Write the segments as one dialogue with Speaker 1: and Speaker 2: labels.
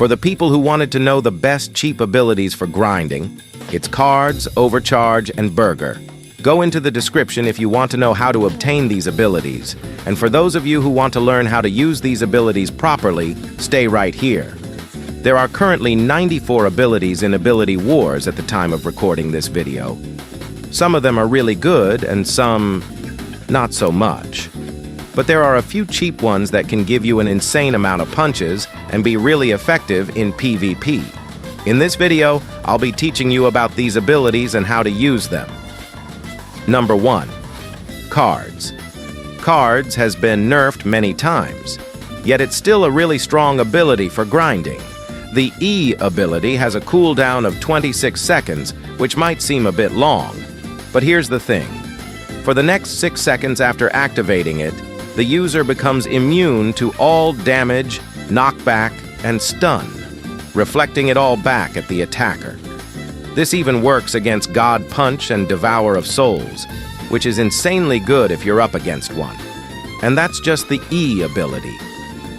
Speaker 1: For the people who wanted to know the best cheap abilities for grinding, it's Cards, Overcharge, and Burger. Go into the description if you want to know how to obtain these abilities. And for those of you who want to learn how to use these abilities properly, stay right here. There are currently 94 abilities in Ability Wars at the time of recording this video. Some of them are really good and some not so much. But there are a few cheap ones that can give you an insane amount of punches and be really effective in PvP. In this video, I'll be teaching you about these abilities and how to use them. Number 1. Cards. Cards has been nerfed many times, yet it's still a really strong ability for grinding. The E ability has a cooldown of 26 seconds, which might seem a bit long. But here's the thing. For the next 6 seconds after activating it, the user becomes immune to all damage, knockback, and stun, reflecting it all back at the attacker. This even works against God Punch and Devour of Souls, which is insanely good if you're up against one. And that's just the E ability.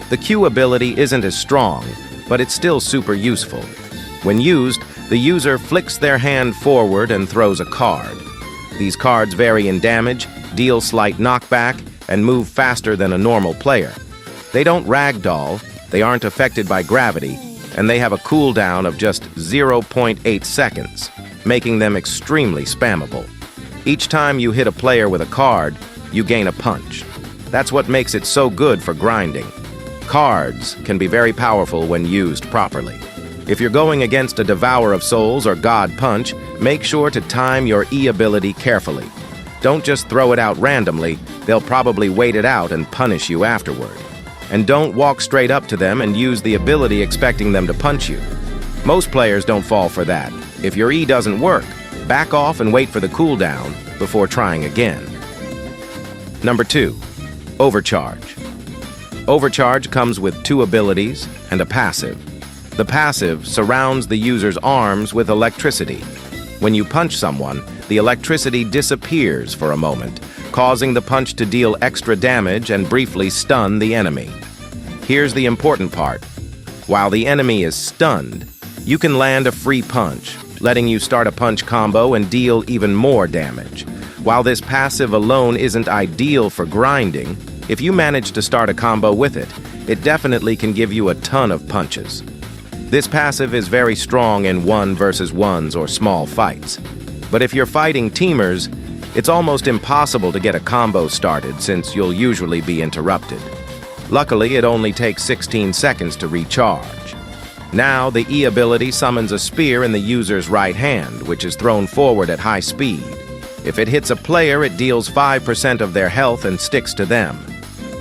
Speaker 1: The Q ability isn't as strong, but it's still super useful. When used, the user flicks their hand forward and throws a card. These cards vary in damage, deal slight knockback, and move faster than a normal player. They don't ragdoll, they aren't affected by gravity, and they have a cooldown of just 0.8 seconds, making them extremely spammable. Each time you hit a player with a card, you gain a punch. That's what makes it so good for grinding. Cards can be very powerful when used properly. If you're going against a Devour of Souls or God Punch, make sure to time your E ability carefully. Don't just throw it out randomly, they'll probably wait it out and punish you afterward. And don't walk straight up to them and use the ability expecting them to punch you. Most players don't fall for that. If your E doesn't work, back off and wait for the cooldown before trying again. Number 2. Overcharge. Overcharge comes with 2 abilities and a passive. The passive surrounds the user's arms with electricity. When you punch someone, the electricity disappears for a moment, causing the punch to deal extra damage and briefly stun the enemy. Here's the important part. While the enemy is stunned, you can land a free punch, letting you start a punch combo and deal even more damage. While this passive alone isn't ideal for grinding, if you manage to start a combo with it, it definitely can give you a ton of punches. This passive is very strong in 1v1s or small fights. But if you're fighting teamers, it's almost impossible to get a combo started since you'll usually be interrupted. Luckily, it only takes 16 seconds to recharge. Now, the E ability summons a spear in the user's right hand, which is thrown forward at high speed. If it hits a player, it deals 5% of their health and sticks to them.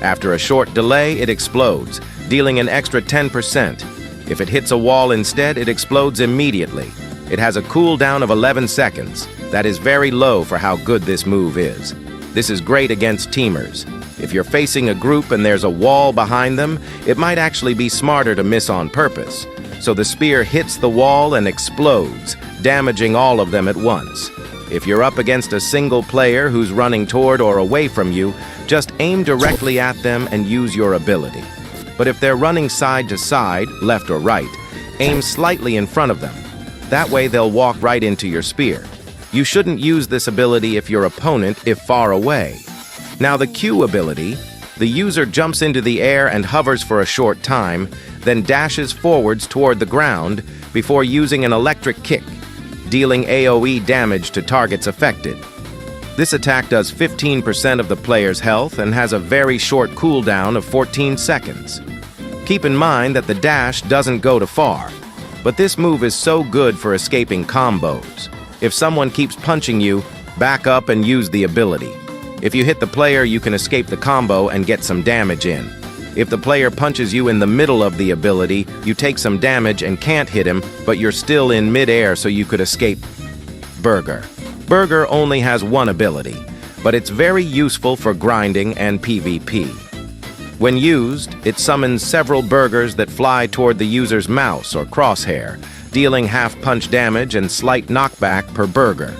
Speaker 1: After a short delay, it explodes, dealing an extra 10%. If it hits a wall instead, it explodes immediately. It has a cooldown of 11 seconds. That is very low for how good this move is. This is great against teamers. If you're facing a group and there's a wall behind them, it might actually be smarter to miss on purpose. So the spear hits the wall and explodes, damaging all of them at once. If you're up against a single player who's running toward or away from you, just aim directly at them and use your ability. But if they're running side to side, left or right, aim slightly in front of them. That way they'll walk right into your spear. You shouldn't use this ability if your opponent is far away. Now the Q ability, the user jumps into the air and hovers for a short time, then dashes forwards toward the ground before using an electric kick, dealing AoE damage to targets affected. This attack does 15% of the player's health and has a very short cooldown of 14 seconds. Keep in mind that the dash doesn't go too far, but this move is so good for escaping combos. If someone keeps punching you, back up and use the ability. If you hit the player, you can escape the combo and get some damage in. If the player punches you in the middle of the ability, you take some damage and can't hit him, but you're still in mid-air so you could escape. Burger. Burger only has 1 ability, but it's very useful for grinding and PvP. When used, it summons several burgers that fly toward the user's mouse or crosshair, dealing half-punch damage and slight knockback per burger.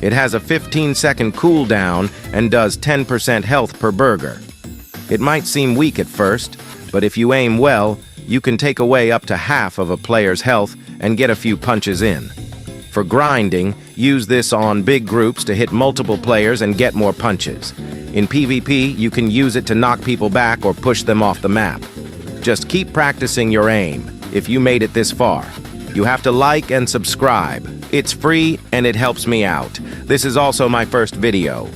Speaker 1: It has a 15-second cooldown and does 10% health per burger. It might seem weak at first, but if you aim well, You can take away up to half of a player's health and get a few punches in. For grinding, use this on big groups to hit multiple players and get more punches. In PvP, you can use it to knock people back or push them off the map. Just keep practicing your aim. If you made it this far, you have to like and subscribe. It's free and it helps me out. This is also my first video.